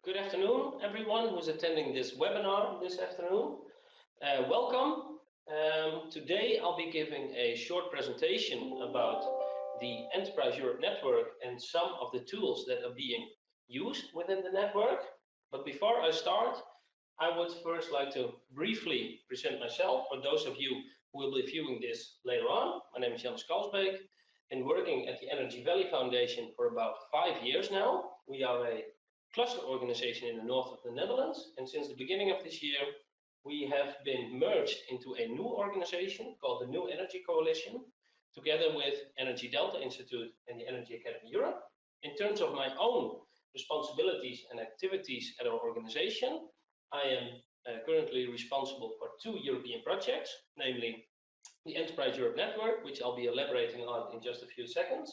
Good afternoon, everyone who's attending this webinar this afternoon. Welcome. Today I'll be giving a short presentation about the Enterprise Europe Network and some of the tools that are being used within the network. But before I start, I would first like to briefly present myself for those of you who will be viewing this later on. My name is Kalfsbeek. Been working at the Energy Valley Foundation for about 5 years now. We are a cluster organization in the north of the Netherlands, and since the beginning of this year we have been merged into a new organization called the New Energy Coalition, together with Energy Delta Institute and the Energy Academy Europe. In terms of my own responsibilities and activities at our organization, I am currently responsible for 2 European projects, namely the Enterprise Europe Network, which I'll be elaborating on in just a few seconds.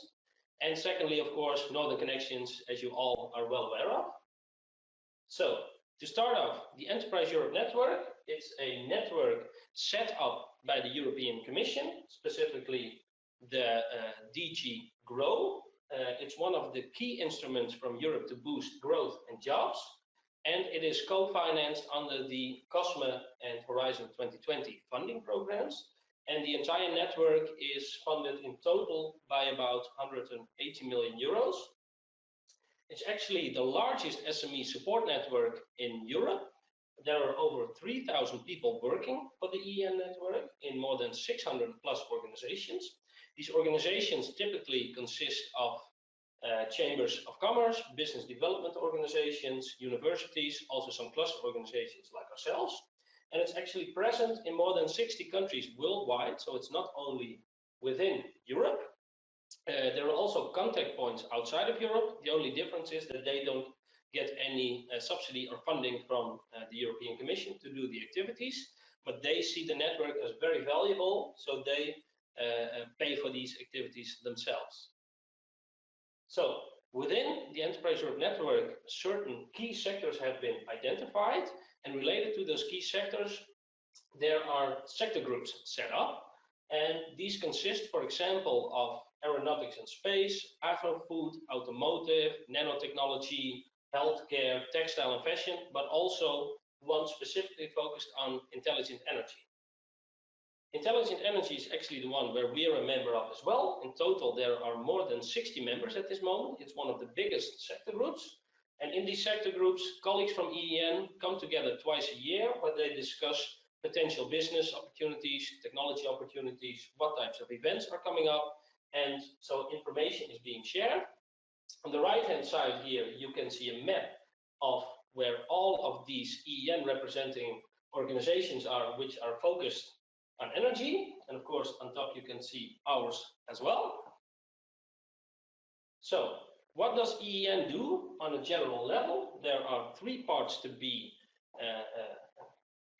And secondly, of course, Northern Connections, as you all are well aware of. So, to start off, the Enterprise Europe Network, it's a network set up by the European Commission, specifically the DG GROW. It's one of the key instruments from Europe to boost growth and jobs, and it is co-financed under the COSME and Horizon 2020 funding programs. And the entire network is funded in total by about 180 million euros. It's actually the largest SME support network in Europe. There are over 3,000 people working for the EEN network in more than 600 plus organizations. These organizations typically consist of chambers of commerce, business development organizations, universities, also some cluster organizations like ourselves. And it's actually present in more than 60 countries worldwide, so it's not only within Europe. There are also contact points outside of Europe. The only difference is that they don't get any subsidy or funding from the European Commission to do the activities, but they see the network as very valuable, so they pay for these activities themselves. So, within the Enterprise Europe Network, certain key sectors have been identified, and related to those key sectors, there are sector groups set up, and these consist, for example, of aeronautics and space, agro-food, automotive, nanotechnology, healthcare, textile and fashion, but also one specifically focused on intelligent energy. Intelligent energy is actually the one where we are a member of as well. In total, there are more than 60 members at this moment. It's one of the biggest sector groups. And in these sector groups, colleagues from EEN come together twice a year where they discuss potential business opportunities, technology opportunities, what types of events are coming up. And so information is being shared. On the right-hand side here, you can see a map of where all of these EEN representing organizations are, which are focused on energy, and of course on top you can see ours as well. So what does EEN do on a general level? There are 3 parts to be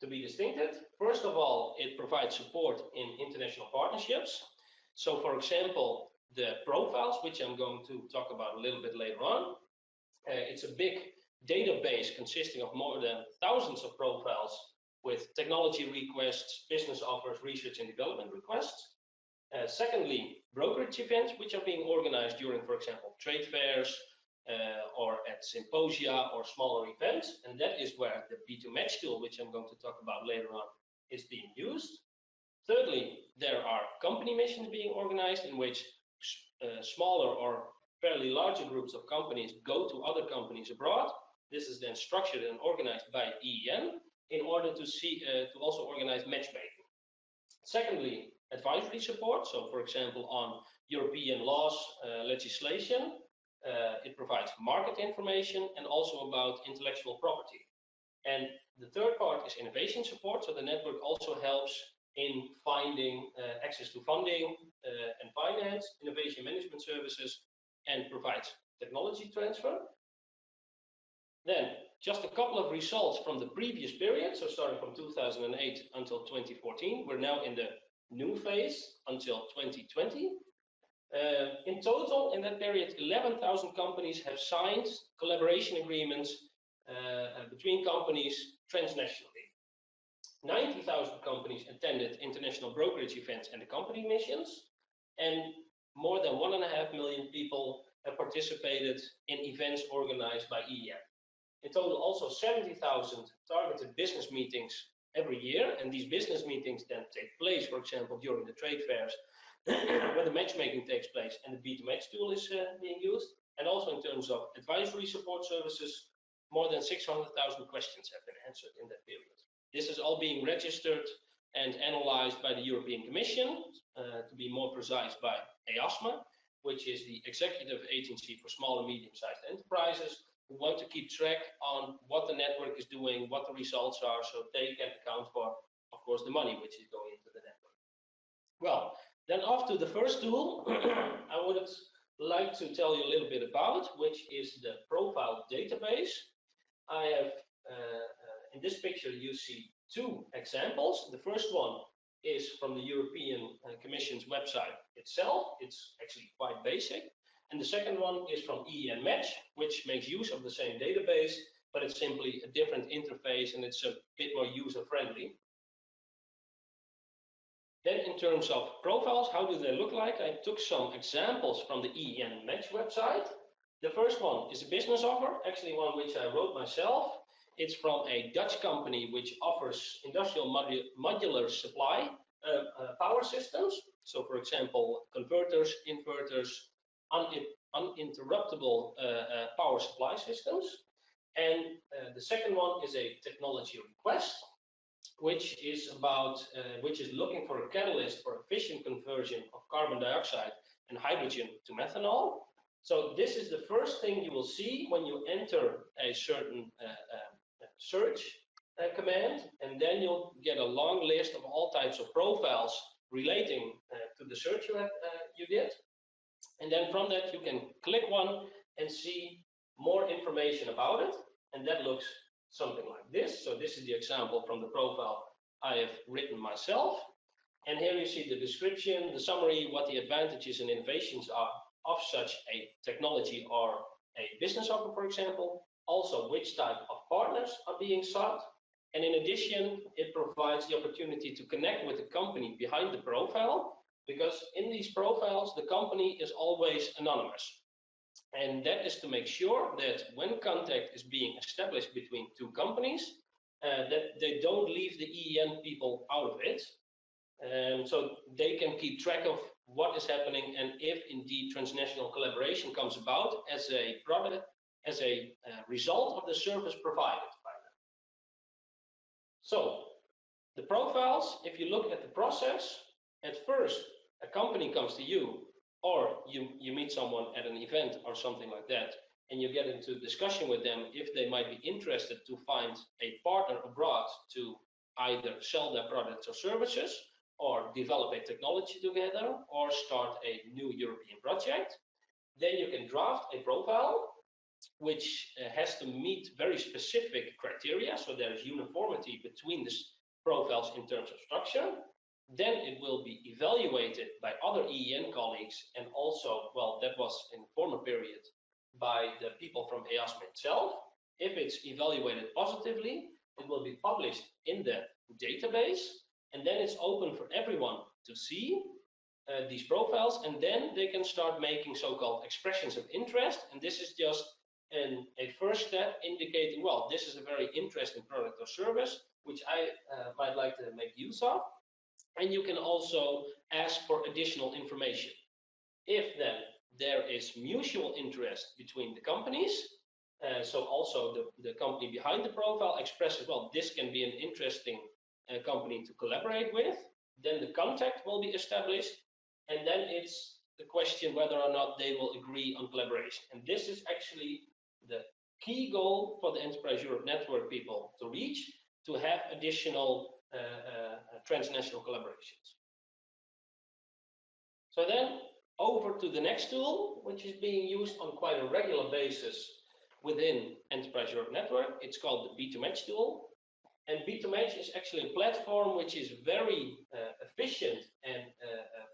distincted. First of all, it provides support in international partnerships. So for example, the profiles, which I'm going to talk about a little bit later on. It's a big database consisting of more than thousands of profiles with technology requests, business offers, research and development requests. Secondly, brokerage events, which are being organized during, for example, trade fairs or at symposia or smaller events. And that is where the B2Match tool, which I'm going to talk about later on, is being used. Thirdly, there are company missions being organized in which smaller or fairly larger groups of companies go to other companies abroad. This is then structured and organized by EEN in order to also organize matchmaking. Secondly, advisory support. So, for example, on European laws, legislation, it provides market information and also about intellectual property. And the third part is innovation support. So the network also helps in finding access to funding and finance, innovation management services, and provides technology transfer. Then, just a couple of results from the previous period, so starting from 2008 until 2014. We're now in the new phase until 2020. In total, in that period, 11,000 companies have signed collaboration agreements between companies transnationally. 90,000 companies attended international brokerage events and company missions, and more than 1.5 million people have participated in events organized by EEN. In total, also 70,000 targeted business meetings every year, and these business meetings then take place, for example, during the trade fairs where the matchmaking takes place and the B2Match tool is being used. And also in terms of advisory support services, more than 600,000 questions have been answered in that period. This is all being registered and analyzed by the European Commission, to be more precise by EASMA, which is the executive agency for small and medium-sized enterprises, who want to keep track on what the network is doing, what the results are, so they can account for, of course, the money which is going into the network. Well, then after the first tool, I would like to tell you a little bit about, which is the profile database. I have, in this picture, you see two examples. The first one is from the European Commission's website itself. It's actually quite basic. And the second one is from EEN Match, which makes use of the same database, but it's simply a different interface and it's a bit more user-friendly. Then in terms of profiles, how do they look like? I took some examples from the EEN Match website. The first one is a business offer, actually one which I wrote myself. It's from a Dutch company which offers industrial modular supply power systems. So for example, converters, inverters, uninterruptible power supply systems. And the second one is a technology request, which is looking for a catalyst for efficient conversion of carbon dioxide and hydrogen to methanol. So this is the first thing you will see when you enter a certain search command, and then you'll get a long list of all types of profiles relating to the search you did. And then from that you can click one and see more information about it, and that looks something like this. So this is the example from the profile I have written myself, and here you see the description, the summary, what the advantages and innovations are of such a technology or a business offer, for example. Also, which type of partners are being sought. And in addition, it provides the opportunity to connect with the company behind the profile, because in these profiles, the company is always anonymous. And that is to make sure that when contact is being established between two companies, that they don't leave the EEN people out of it. So they can keep track of what is happening, and if indeed transnational collaboration comes about as a product, as a result of the service provided by them. So the profiles, if you look at the process, at first a company comes to you, or you meet someone at an event or something like that, and you get into discussion with them if they might be interested to find a partner abroad to either sell their products or services, or develop a technology together, or start a new European project. Then you can draft a profile which has to meet very specific criteria, so there is uniformity between the profiles in terms of structure. Then it will be evaluated by other EEN colleagues, and also, well, that was in the former period, by the people from EASMA itself. If it's evaluated positively, it will be published in the database, and then it's open for everyone to see these profiles, and then they can start making so-called expressions of interest. And this is just a first step indicating, well, this is a very interesting product or service which I might like to make use of. And you can also ask for additional information. If then there is mutual interest between the companies, so also the company behind the profile expresses, well, this can be an interesting company to collaborate with, then the contact will be established, and then it's the question whether or not they will agree on collaboration. And this is actually the key goal for the Enterprise Europe Network people to reach, to have additional transnational collaborations. So then over to the next tool, which is being used on quite a regular basis within Enterprise Europe Network. It's called the B2Match tool. And B2Match is actually a platform which is very efficient and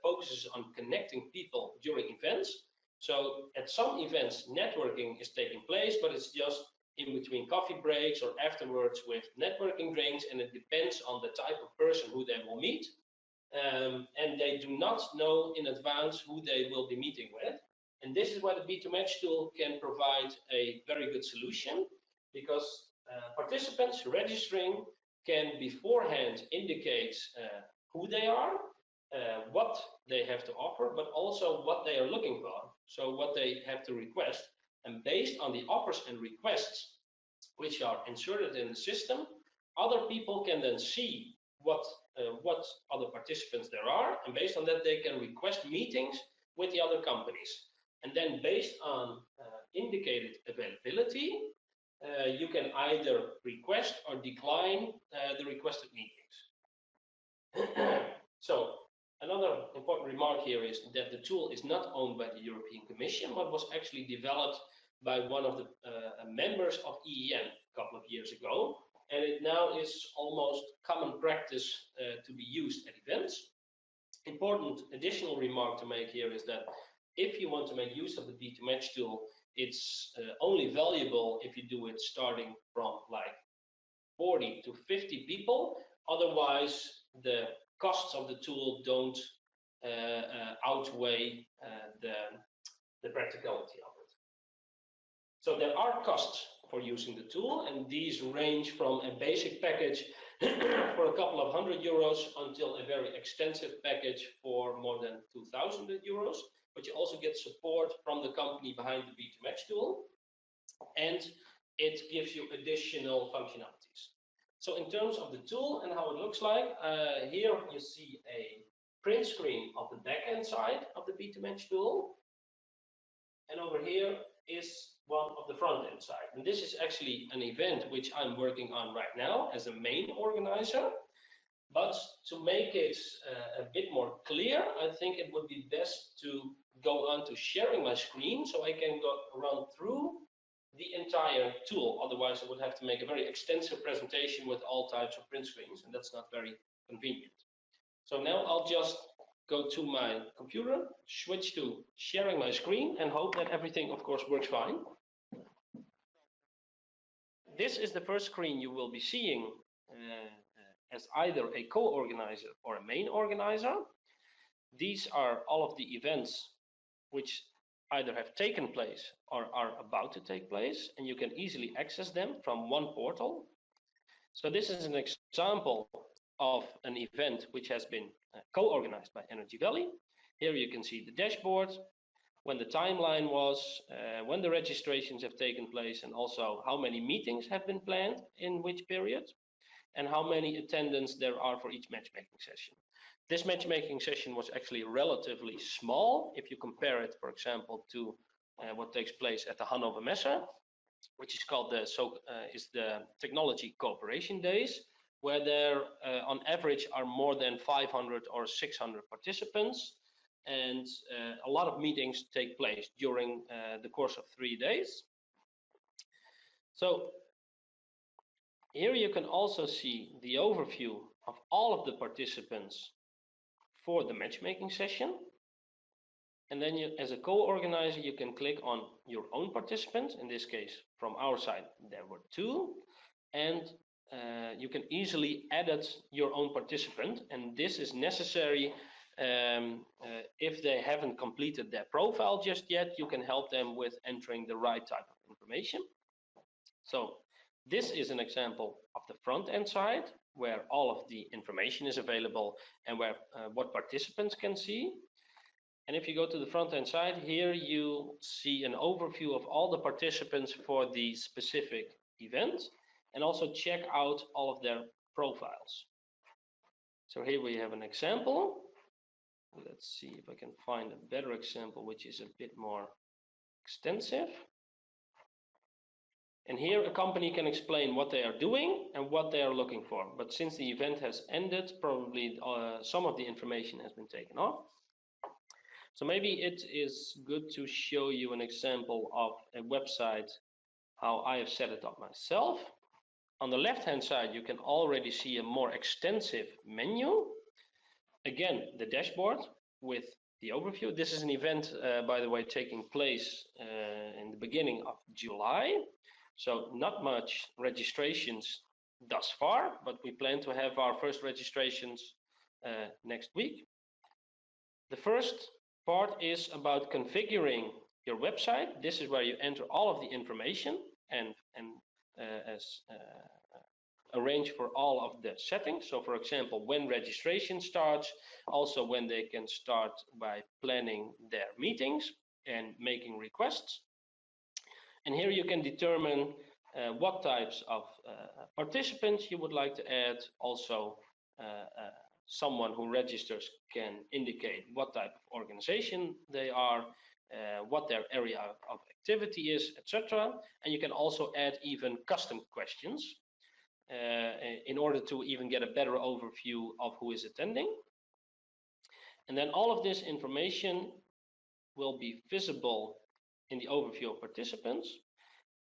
focuses on connecting people during events. So at some events, networking is taking place, but it's just in between coffee breaks or afterwards with networking drinks, and it depends on the type of person who they will meet. And they do not know in advance who they will be meeting with. And this is where the B2Match tool can provide a very good solution, because participants registering can beforehand indicate who they are, what they have to offer, but also what they are looking for, so what they have to request. And based on the offers and requests which are inserted in the system, other people can then see what other participants there are, and based on that they can request meetings with the other companies. And then based on indicated availability, you can either request or decline the requested meetings. So another important remark here is that the tool is not owned by the European Commission, but was actually developed by one of the members of EEN a couple of years ago, and it now is almost common practice to be used at events. Important additional remark to make here is that if you want to make use of the B2Match tool, it's only valuable if you do it starting from like 40 to 50 people. Otherwise, the costs of the tool don't outweigh the practicality of it. So there are costs for using the tool, and these range from a basic package for a couple of €100 until a very extensive package for more than 2,000 euros. But you also get support from the company behind the B2Match tool, and it gives you additional functionalities. So in terms of the tool and how it looks like, here you see a print screen of the back-end side of the B2Match tool, and over here is one of the front-end side. And this is actually an event which I'm working on right now as a main organizer. But to make it a bit more clear, I think it would be best to go on to sharing my screen so I can run through the entire tool. Otherwise, I would have to make a very extensive presentation with all types of print screens, and that's not very convenient. So now I'll just go to my computer, switch to sharing my screen, and hope that everything, of course, works fine. This is the first screen you will be seeing as either a co-organizer or a main organizer. These are all of the events which either have taken place or are about to take place, and you can easily access them from one portal. So this is an example of an event which has been co-organized by Energy Valley. Here you can see the dashboard, when the timeline was, when the registrations have taken place, and also how many meetings have been planned in which period, and how many attendants there are for each matchmaking session. This matchmaking session was actually relatively small if you compare it, for example, to what takes place at the Hannover Messe, which is called the Technology Cooperation Days, where there on average are more than 500 or 600 participants, and a lot of meetings take place during the course of 3 days. So here you can also see the overview of all of the participants for the matchmaking session. And then you, as a co-organizer, you can click on your own participants. In this case, from our side, there were 2. And you can easily edit your own participant. And this is necessary if they haven't completed their profile just yet. You can help them with entering the right type of information. So this is an example of the front-end side, where all of the information is available and where what participants can see. And if you go to the front-end side, here you see an overview of all the participants for the specific event, and also check out all of their profiles. So here we have an example. Let's see if I can find a better example, which is a bit more extensive. And here a company can explain what they are doing and what they are looking for. But since the event has ended, probably some of the information has been taken off. So maybe it is good to show you an example of a website, how I have set it up myself. On the left-hand side, you can already see a more extensive menu. Again, the dashboard with the overview. This is an event, by the way, taking place in the beginning of July. So not much registrations thus far, but we plan to have our first registrations next week. The first part is about configuring your website. This is where you enter all of the information and arrange for all of the settings. So for example, when registration starts, also when they can start by planning their meetings and making requests. And here you can determine what types of participants you would like to add. Also, someone who registers can indicate what type of organization they are, what their area of activity is, etc. And you can also add even custom questions in order to even get a better overview of who is attending. And then all of this information will be visible in the overview of participants,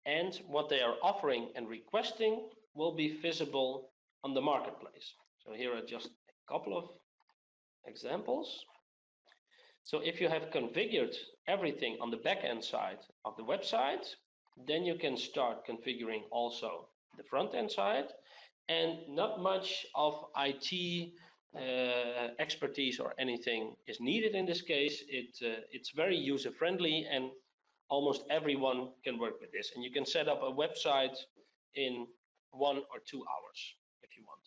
and what they are offering and requesting will be visible on the marketplace. So here are just a couple of examples. So if you have configured everything on the back-end side of the website, then you can start configuring also the front-end side, and not much of IT expertise or anything is needed in this case. It's very user-friendly, and almost everyone can work with this. And you can set up a website in 1 or 2 hours if you want.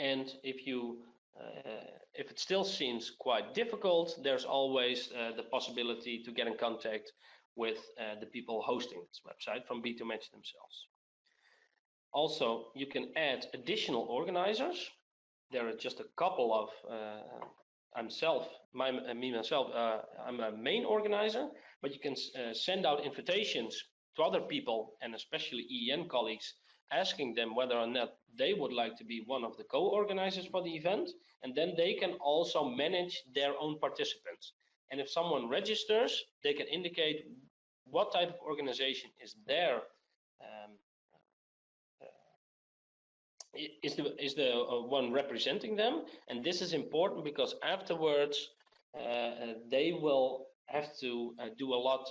And if it still seems quite difficult, there's always the possibility to get in contact with the people hosting this website from B2Match themselves. Also, you can add additional organizers. There are just a couple of, I'm a main organizer, but you can send out invitations to other people, and especially EEN colleagues, asking them whether or not they would like to be one of the co-organizers for the event, and then they can also manage their own participants. And if someone registers, they can indicate what type of organization is there, is the one representing them. And this is important because afterwards they will have to do a lot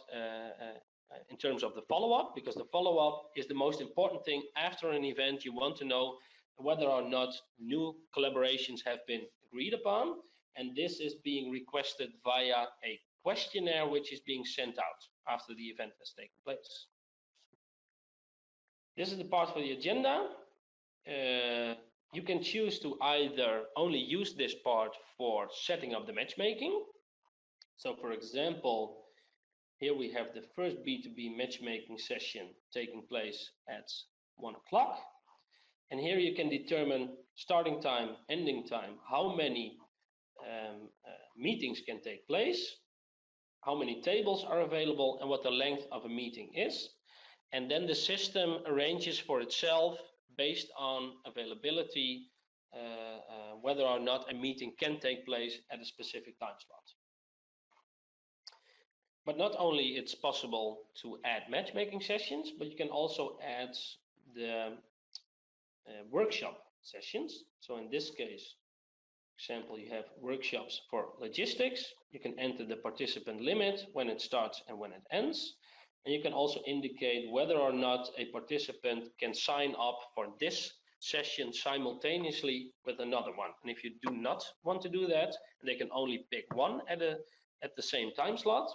in terms of the follow-up, because the follow-up is the most important thing. After an event, you want to know whether or not new collaborations have been agreed upon, and this is being requested via a questionnaire which is being sent out after the event has taken place. This is the part for the agenda. You can choose to either only use this part for setting up the matchmaking. So for example, here we have the first B2B matchmaking session taking place at 1 o'clock. And here you can determine starting time, ending time, how many meetings can take place, how many tables are available, and what the length of a meeting is. And then the system arranges for itself based on availability, whether or not a meeting can take place at a specific time slot. But not only it's possible to add matchmaking sessions, but you can also add the workshop sessions. So in this case, for example, you have workshops for logistics. You can enter the participant limit, when it starts and when it ends. And you can also indicate whether or not a participant can sign up for this session simultaneously with another one. And if you do not want to do that, and they can only pick one at the same time slot,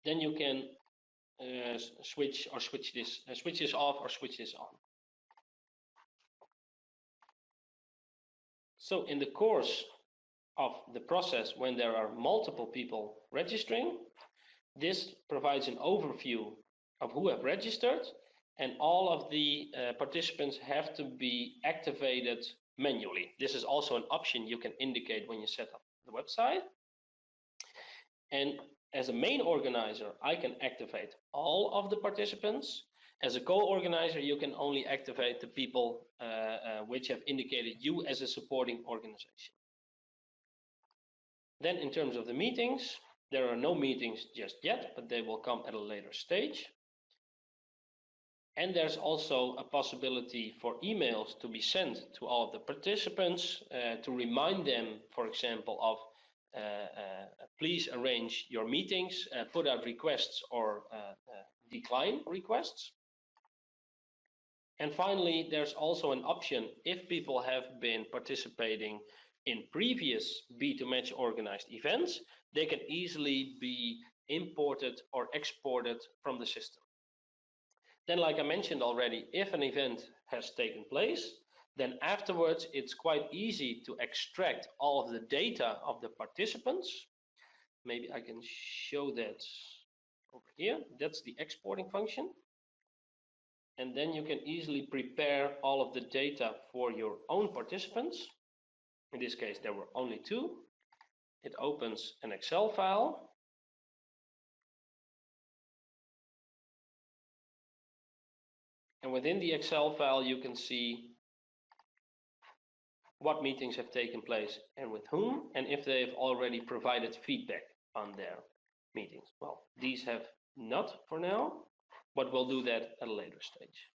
then you can switch this off or switch this on. So in the course of the process, when there are multiple people registering, this provides an overview of who have registered, and all of the participants have to be activated manually. This is also an option you can indicate when you set up the website. And as a main organizer, I can activate all of the participants. As a co-organizer, you can only activate the people which have indicated you as a supporting organization. Then in terms of the meetings, there are no meetings just yet, but they will come at a later stage. And there's also a possibility for emails to be sent to all of the participants to remind them, for example, of please arrange your meetings, put out requests, or decline requests. And finally, there's also an option, if people have been participating in previous B2Match organized events, they can easily be imported or exported from the system. Then, like I mentioned already, if an event has taken place, then afterwards it's quite easy to extract all of the data of the participants. Maybe I can show that over here. That's the exporting function. And then you can easily prepare all of the data for your own participants. In this case, there were only 2. It opens an Excel file. And within the Excel file, you can see what meetings have taken place and with whom, and if they've already provided feedback on their meetings. Well, these have not for now, but we'll do that at a later stage.